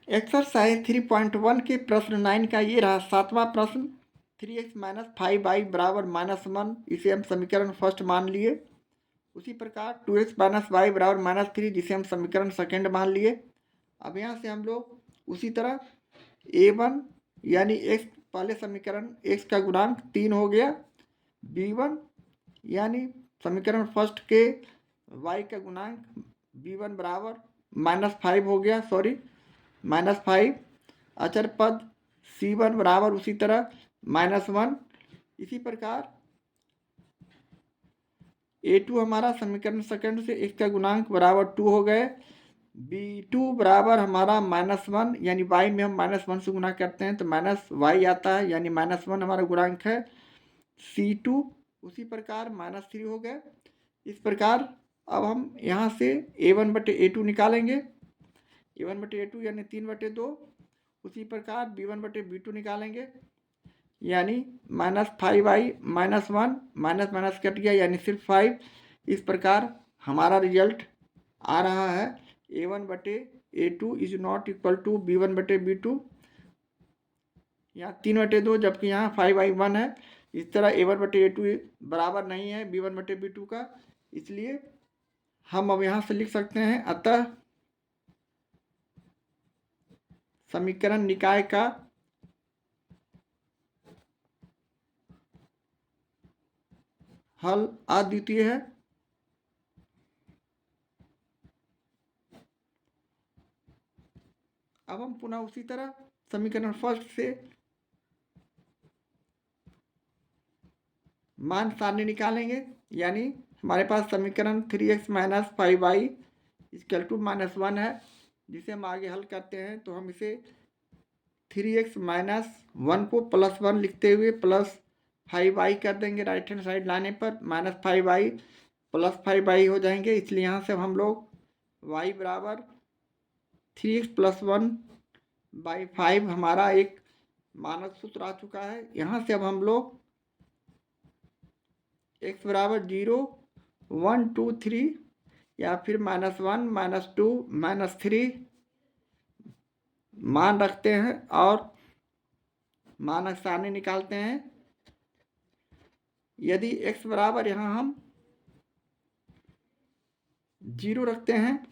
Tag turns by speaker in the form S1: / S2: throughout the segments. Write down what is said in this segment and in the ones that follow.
S1: Exercise 3.1 के प्रश्न 9 का ये रहा 7वां प्रश्न। 3x माइनस 5y बराबर -1, इसे हम समीकरण फर्स्ट मान लिए। उसी प्रकार 2x माइनस वाई बराबर -3, जिसे हम समीकरण सेकेंड मान लिए। अब यहाँ से हम लोग उसी तरह a1 यानी x पहले समीकरण x का गुणांक 3 हो गया, b1 यानी समीकरण फर्स्ट के y का गुणांक b1 बराबर -5 हो गया, -5। अचर पद c1 बराबर उसी तरह -1। इसी प्रकार a2 हमारा समीकरण सेकंड से x का गुणांक बराबर 2 हो गए। b2 बराबर हमारा -1 यानी y में हम -1 से गुना करते हैं तो -y आता है, यानी -1 हमारा गुणांक है। c2 उसी प्रकार -3 हो गए। इस प्रकार अब हम यहाँ से a1/a2 निकालेंगे, a1/a2 यानी 3/2। उसी प्रकार b1/b2 निकालेंगे, यानी -5y -1 माइनस माइनस कट गया यानी सिर्फ 5। इस प्रकार हमारा रिजल्ट आ रहा है a1/a2 is not equal to b1/b2, यहाँ 3/2, जबकि यहाँ 5y1 है। इस तरह a1/a2 बराबर नहीं है b1/b2 का, इसलिए हम अब यहाँ से लिख सकते हैं अतः समीकरण निकाय का हल अद्वितीय है। अब हम पुनः उसी तरह समीकरण फर्स्ट से मान सारणी निकालेंगे, यानी हमारे पास समीकरण 3x minus 5y equal to -1 है, जिसे हम आगे हल करते हैं तो हम इसे 3x माइनस 1 को +1 लिखते हुए +5y कर देंगे राइट हैंड साइड लाने पर, -5y +5y हो जाएंगे। इसलिए यहाँ से हम लोग y बराबर 3x + 1/5 हमारा एक मानक सूत्र आ चुका है। यहाँ से अब हम लोग x बराबर 0, 1, 2, 3 या फिर -1, -2, -3 मान रखते हैं और मानक सारणी निकालते हैं। यदि x बराबर यहाँ हम 0 रखते हैं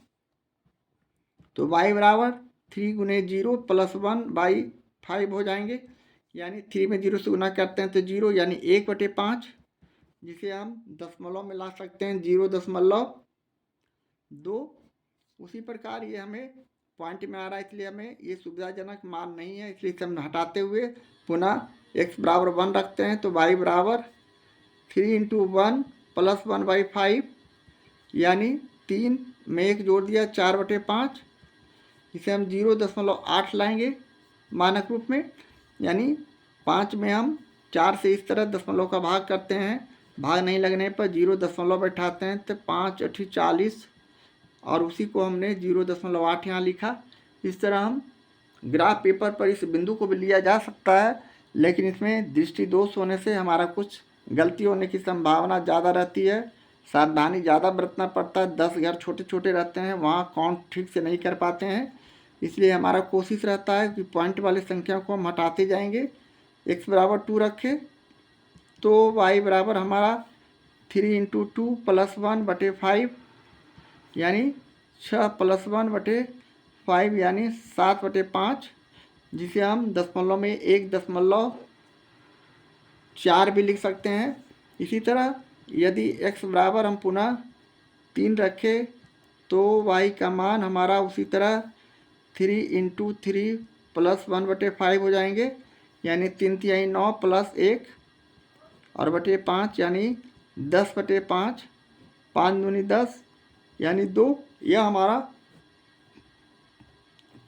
S1: तो y बराबर 3 गुने 0 + 1/5 हो जाएंगे, यानी 3 में 0 से गुना करते हैं तो 0 यानी 1/5, जिसे हम दशमलव में ला सकते हैं 0.2। उसी प्रकार ये हमें पॉइंट में आ रहा है, इसलिए हमें ये सुविधाजनक मान नहीं है, इसलिए इसे हम हटाते हुए पुनः x बराबर 1 रखते हैं तो y बराबर 3 × 1 + 1/5, यानी 3 में 1 जोड़ दिया 4/5। इसे हम 0.8 लाएंगे मानक रूप में, यानी 5 में हम 4 से इस तरह दशमलव का भाग करते हैं, भाग नहीं लगने पर 0 बैठाते हैं तो 5 × 8 = 40, और उसी को हमने 0.8 यहाँ लिखा। इस तरह हम ग्राफ पेपर पर इस बिंदु को भी लिया जा सकता है, लेकिन इसमें दृष्टि दोष होने से हमारा कुछ गलती होने की संभावना ज़्यादा रहती है, सावधानी ज़्यादा बरतना पड़ता है। 10 घर छोटे छोटे रहते हैं, वहाँ काउंट ठीक से नहीं कर पाते हैं, इसलिए हमारा कोशिश रहता है कि पॉइंट वाली संख्या को हम हटाते जाएंगे। x बराबर 2 रखें तो y बराबर हमारा 3 × 2 + 1/5, यानी 6 + 1/5 यानी 7/5, जिसे हम दशमलव में 1.4 भी लिख सकते हैं। इसी तरह यदि x बराबर हम पुनः 3 रखें तो y का मान हमारा उसी तरह 3 × 3 + 1/5 हो जाएंगे, यानी 3 × 9 + 1 और बटे 5 यानी 10/5, 5 दूनी 10 यानी 2। यह हमारा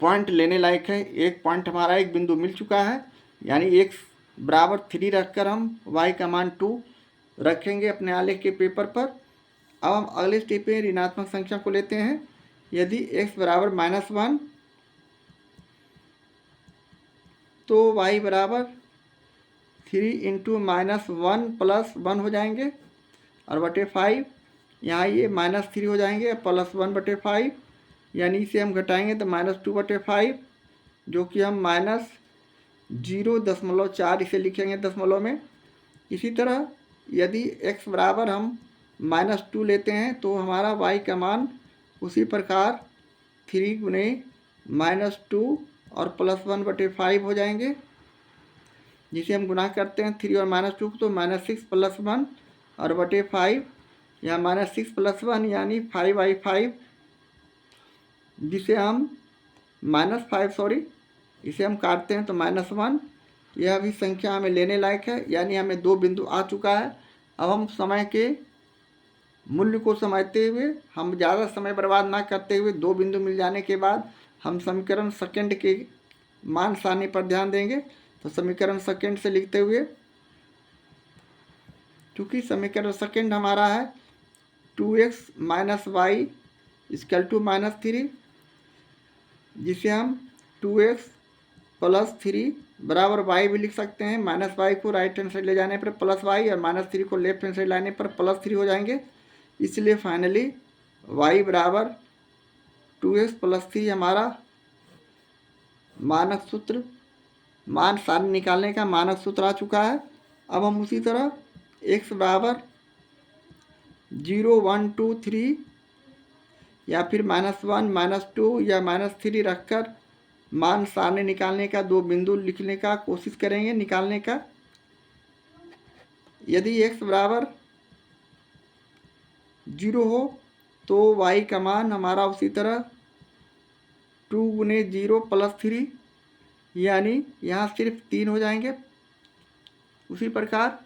S1: पॉइंट लेने लायक है। एक पॉइंट हमारा एक बिंदु मिल चुका है, यानी x बराबर 3 रखकर हम y का मान 2 रखेंगे अपने आलेख के पेपर पर। अब हम अगले स्टेप में ऋणात्मक संख्या को लेते हैं। यदि x बराबर -1 तो y बराबर 3 × -1 + 1 हो जाएंगे, और बटे 5 यहाँ ये -3 हो जाएंगे +1/5, यानी इसे हम घटाएंगे तो -2/5, जो कि हम -0.4 इसे लिखेंगे दशमलव में। इसी तरह यदि x बराबर हम -2 लेते हैं तो हमारा y का मान उसी प्रकार 3 गुने -2 और +1/5 हो जाएंगे, जिसे हम गुना करते हैं 3 और -2 तो -6 + 1 और बटे 5, यहाँ -6 + 1 यानी 5/5, जिसे हम -5 सॉरी इसे हम काटते हैं तो -1। यह भी संख्या हमें लेने लायक है, यानी हमें 2 बिंदु आ चुका है। अब हम समय के मूल्य को समझते हुए, हम ज़्यादा समय बर्बाद ना करते हुए 2 बिंदु मिल जाने के बाद हम समीकरण सेकंड के मान सारणी पर ध्यान देंगे। तो समीकरण सेकंड से लिखते हुए, क्योंकि समीकरण सेकंड हमारा है 2x - y = -3, जिसे हम 2x + 3 बराबर y भी लिख सकते हैं। -y को राइट हैंड साइड ले जाने पर +y और -3 को लेफ्ट हैंड साइड लाने पर +3 हो जाएंगे। इसलिए फाइनली y बराबर 2x + 3 हमारा मानक सूत्र, मान सारणी निकालने का मानक सूत्र आ चुका है। अब हम उसी तरह x बराबर 0, 1, 2, 3 या फिर -1, -2 या -3 रखकर मान सारणी निकालने का 2 बिंदु लिखने का कोशिश करेंगे निकालने का। यदि x बराबर 0 हो तो y का मान हमारा उसी तरह 2 गुने 0 + 3 यानी यहाँ सिर्फ 3 हो जाएंगे। उसी प्रकार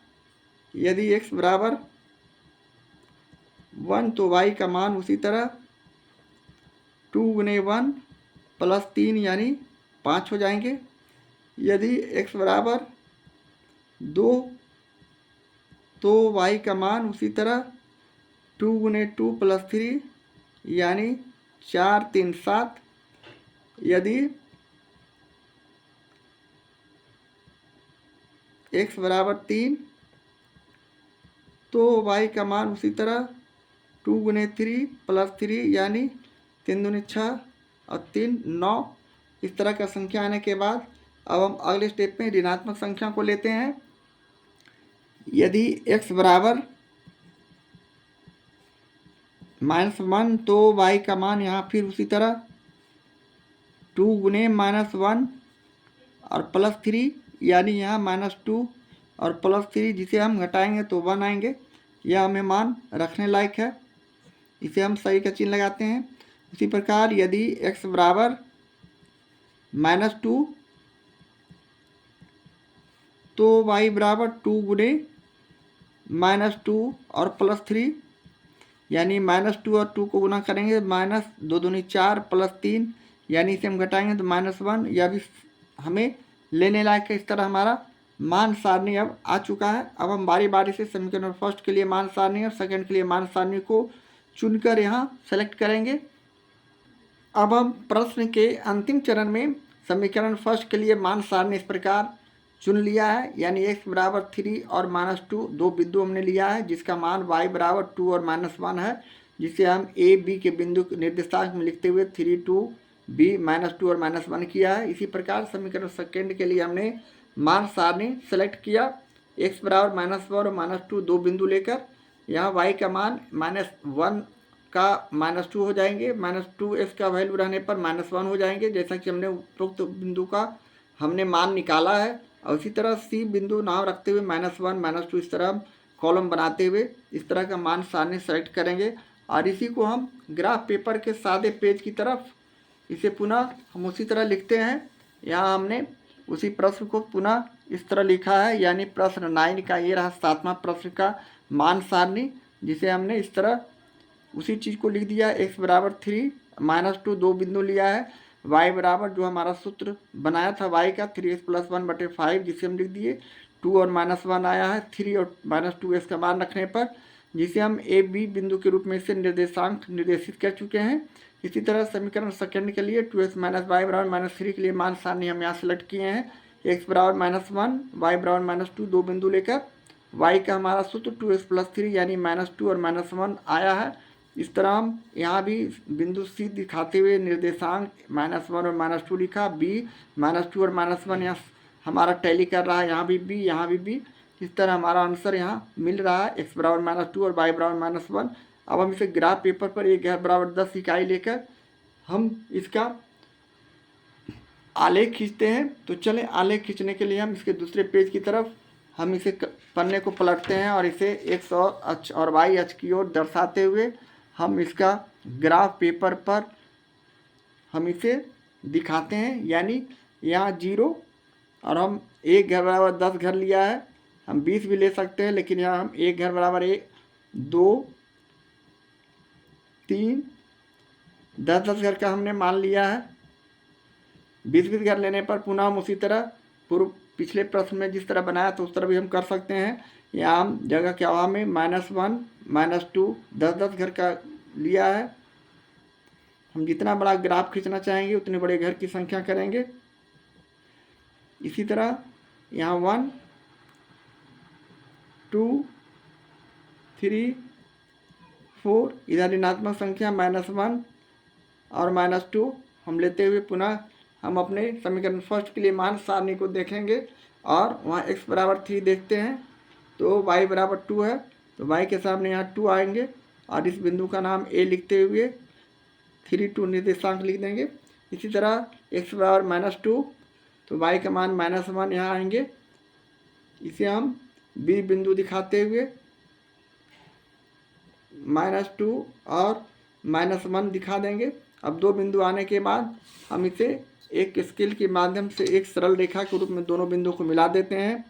S1: यदि x बराबर 1 तो y का मान उसी तरह 2 गुने 1 + 3 यानी 5 हो जाएंगे। यदि x बराबर 2 तो y का मान उसी तरह 2 गुने 2 + 3 यानी 4, 3, 7। यदि x बराबर 3 तो y का मान उसी तरह 2 गुने 3 + 3 यानी 3 दूनी 6 और 3, 9। इस तरह का संख्या आने के बाद अब हम अगले स्टेप में ऋणात्मक संख्या को लेते हैं। यदि x बराबर -1 तो y का मान यहाँ फिर उसी तरह 2 गुने -1 और +3 यानी यहाँ -2 और +3, जिसे हम घटाएंगे तो 1 आएंगे। यह हमें मान रखने लायक है, इसे हम सही का चिन्ह लगाते हैं। उसी प्रकार यदि x बराबर -2 तो y बराबर 2 गुने -2 और +3 यानी -2 और 2 को गुना करेंगे -2 दूनी 4 + 3 यानी इसे हम घटाएंगे तो -1। यह भी हमें लेने लायक है। इस तरह हमारा मान सारणी अब आ चुका है। अब हम बारी बारी से समीकरण फर्स्ट के लिए मान सारणी और सेकंड के लिए मान सारणी को चुनकर यहाँ सेलेक्ट करेंगे। अब हम प्रश्न के अंतिम चरण में समीकरण फर्स्ट के लिए मान सारणी इस प्रकार चुन लिया है, यानी x बराबर 3 और -2 दो बिंदु हमने लिया है, जिसका मान y बराबर 2 और -1 है, जिसे हम a b के बिंदु निर्देशांक में लिखते हुए 3, 2, b -2 और -1 किया है। इसी प्रकार समीकरण सेकेंड के लिए हमने मान सारणी सेलेक्ट किया, x बराबर -1 और -2 दो बिंदु लेकर। यहाँ y का मान -1 का -2 हो जाएंगे, -2x का वैल्यू रहने पर -1 हो जाएंगे, जैसा कि हमने उपरोक्त बिंदु का हमने मान निकाला है। और इसी तरह सी बिंदु नाम रखते हुए -1, -2 इस तरह हम कॉलम बनाते हुए इस तरह का मान सारणी सेलेक्ट करेंगे। और इसी को हम ग्राफ पेपर के सादे पेज की तरफ इसे पुनः हम उसी तरह लिखते हैं। यहाँ हमने उसी प्रश्न को पुनः इस तरह लिखा है, यानी प्रश्न 9 का ये रहा 7वां प्रश्न का मान सारणी, जिसे हमने इस तरह उसी चीज़ को लिख दिया। x बराबर 3, -2 दो बिंदु लिया है, y बराबर जो हमारा सूत्र बनाया था y का 3x + 1/5, जिसे हम लिख दिए। 2 और -1 आया है 3 और -2x का मान रखने पर, जिसे हम a b बिंदु के रूप में इसे निर्देशांक निर्देशित कर चुके हैं। इसी तरह समीकरण सेकंड के लिए 2x - y बराबर -3 के लिए मान सारणी हम यहाँ सेलेक्ट किए हैं। x बराबर -1, y बराबर -2 दो बिंदु लेकर y का हमारा सूत्र 2x + 3 यानी -2 और -1 आया है। इस तरह हम यहाँ भी बिंदु सी दिखाते हुए निर्देशांक -1 और -2 लिखा। बी -2 और -1 यहाँ हमारा टैली कर रहा है, यहाँ भी बी, यहाँ भी बी। इस तरह हमारा आंसर यहाँ मिल रहा है, x बराबर -2 और y बराबर -1। अब हम इसे ग्राफ पेपर पर 1 घर बराबर 10 इकाई लेकर हम इसका आलेख खींचते हैं। तो चलें, आलेख खींचने के लिए हम इसके दूसरे पेज की तरफ हम इसे पन्ने को पलटते हैं और इसे x और अक्ष और y अक्ष की ओर दर्शाते हुए हम इसका ग्राफ पेपर पर हम इसे दिखाते हैं। यानी यहाँ 0 और हम 1 घर बराबर 10 घर लिया है, हम 20 भी ले सकते हैं, लेकिन यहाँ हम 1 घर बराबर 1 2 3 10 घर का हमने मान लिया है। 20 घर लेने पर पुनः हम उसी तरह पूर्व पिछले प्रश्न में जिस तरह बनाया तो उस तरह भी हम कर सकते हैं। यहाँ हम जगह के अभाव में -1 -2 10 घर का लिया है। हम जितना बड़ा ग्राफ खींचना चाहेंगे उतने बड़े घर की संख्या करेंगे। इसी तरह यहाँ 1 2 3 4 इधर ऋणात्मक संख्या -1 और -2 हम लेते हुए पुनः हम अपने समीकरण फर्स्ट के लिए मान सारणी को देखेंगे और वहाँ x बराबर 3 देखते हैं तो y बराबर 2 है, तो y के सामने यहाँ 2 आएंगे और इस बिंदु का नाम a लिखते हुए 3 2 निर्देशांक लिख देंगे। इसी तरह x बराबर -2 तो y का मान -1 यहाँ आएंगे। इसे हम b बिंदु दिखाते हुए -2 और -1 दिखा देंगे। अब दो बिंदु आने के बाद हम इसे एक स्केल के माध्यम से एक सरल रेखा के रूप में दोनों बिंदुओं को मिला देते हैं।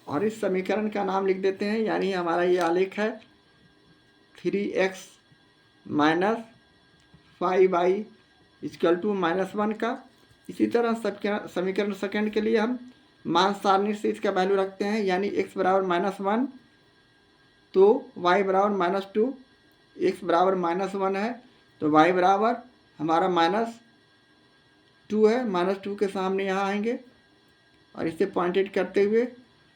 S1: और इस समीकरण का नाम लिख देते हैं, यानी हमारा ये आलेख है 3x - 5y = -1 का। इसी तरह समीकरण सेकंड के लिए हम मान सारणी से इसका वैल्यू रखते हैं, यानी x बराबर -1 तो y बराबर -2, x बराबर -1 है तो y बराबर हमारा -2 है। -2 के सामने यहाँ आएंगे और इसे पॉइंटेड करते हुए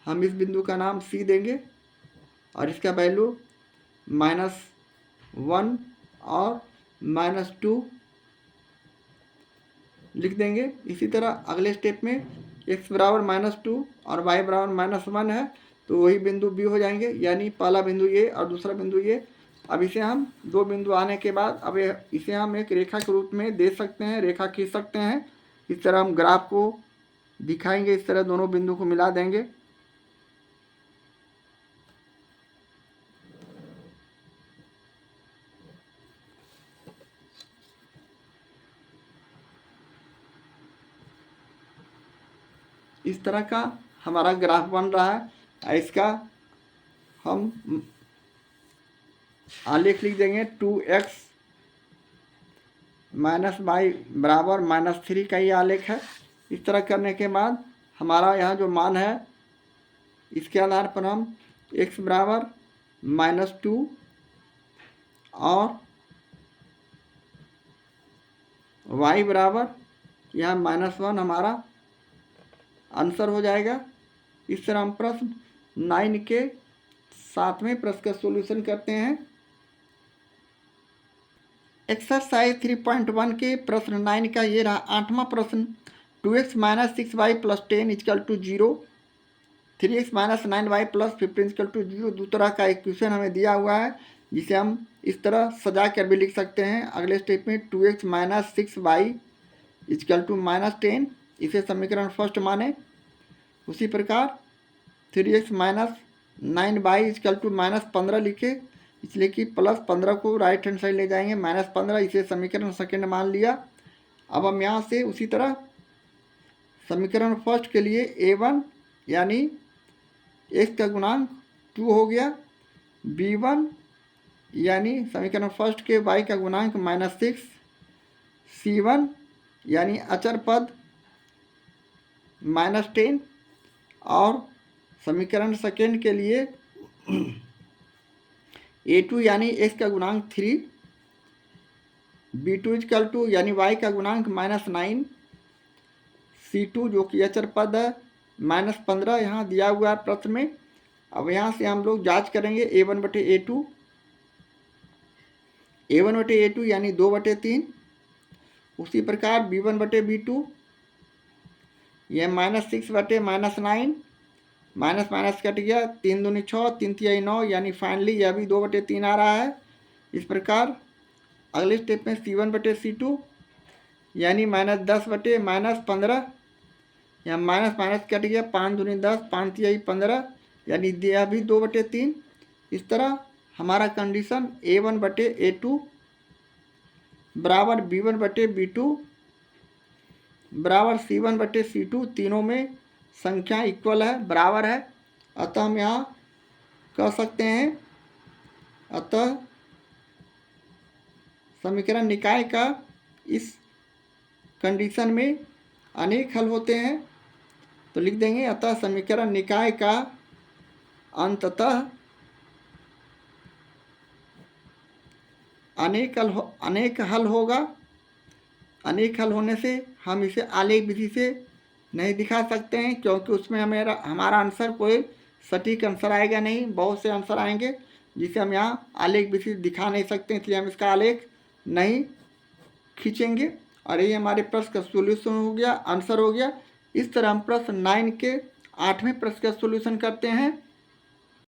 S1: हम इस बिंदु का नाम C देंगे और इसका वैल्यू -1 और -2 लिख देंगे। इसी तरह अगले स्टेप में x बराबर -2 और y बराबर -1 है तो वही बिंदु B हो जाएंगे, यानी पहला बिंदु ये और दूसरा बिंदु ये। अब इसे हम दो बिंदु आने के बाद अब इसे हम एक रेखा के रूप में दे सकते हैं, रेखा खींच सकते हैं। इस तरह हम ग्राफ को दिखाएंगे, इस तरह दोनों बिंदु को मिला देंगे। इस तरह का हमारा ग्राफ बन रहा है। इसका हम आलेख लिख देंगे 2x - y बराबर -3 का ये आलेख है। इस तरह करने के बाद हमारा यहाँ जो मान है इसके आधार पर हम x बराबर -2 और y बराबर यहाँ -1 हमारा आंसर हो जाएगा। इस तरह हम प्रश्न 9 के 7वें प्रश्न का सॉल्यूशन करते हैं। एक्सरसाइज 3.1 के प्रश्न 9 का ये रहा 8वां प्रश्न। 2x - 6y + 10 = 0, 3x - 9y + 15 = 0 दो तरह का इक्वेशन हमें दिया हुआ है, जिसे हम इस तरह सजा कर भी लिख सकते हैं। अगले स्टेप में 2x - 6y = -10, इसे समीकरण फर्स्ट माने। उसी प्रकार 3x - 9y = -15 लिखे, इसलिए कि +15 को राइट हैंड साइड ले जाएंगे, -15 इसे समीकरण सेकंड मान लिया। अब हम यहाँ से उसी तरह समीकरण फर्स्ट के लिए a1 यानी x का गुणांक 2 हो गया, b1 यानी समीकरण फर्स्ट के y का गुणांक -6, c1 यानी अचर पद -10 और समीकरण सेकेंड के लिए a2 यानी x का गुणांक 3, b2 इक्वल टू यानी y का गुणांक -9, c2 जो कि अचर पद है -15 यहाँ दिया हुआ है प्रश्न में। अब यहाँ से हम लोग जांच करेंगे a1/a2, a1/a2 यानी 2/3। उसी प्रकार b1/b2 यह -6/-9, माइनस माइनस कट गया, 3 दूनी 6, 3 तिहाई 9, यानी फाइनली यह भी 2/3 आ रहा है। इस प्रकार अगले स्टेप में c1/c2 यानी -10/-15, यहाँ माइनस माइनस कट गया, 5 दूनी 10, 5 तिहाई 15, यानी यह भी 2/3। इस तरह हमारा कंडीशन a1/a2 बराबर b1/b2 बराबर c1/c2 तीनों में संख्या इक्वल है, बराबर है। अतः हम यहाँ कह सकते हैं, अतः समीकरण निकाय का इस कंडीशन में अनेक हल होते हैं। तो लिख देंगे, अतः समीकरण निकाय का अंततः अनेक हल होगा। अनेक हल होने से हम इसे आलेख विधि से नहीं दिखा सकते हैं, क्योंकि उसमें हमारा आंसर कोई सटीक आंसर आएगा नहीं, बहुत से आंसर आएंगे जिसे हम यहाँ आलेख विधि से दिखा नहीं सकते, इसलिए हम इसका आलेख नहीं खींचेंगे। और ये हमारे प्रश्न का सोल्यूशन हो गया, आंसर हो गया। इस तरह हम प्रश्न 9 के 8वें प्रश्न का सोल्यूशन करते हैं।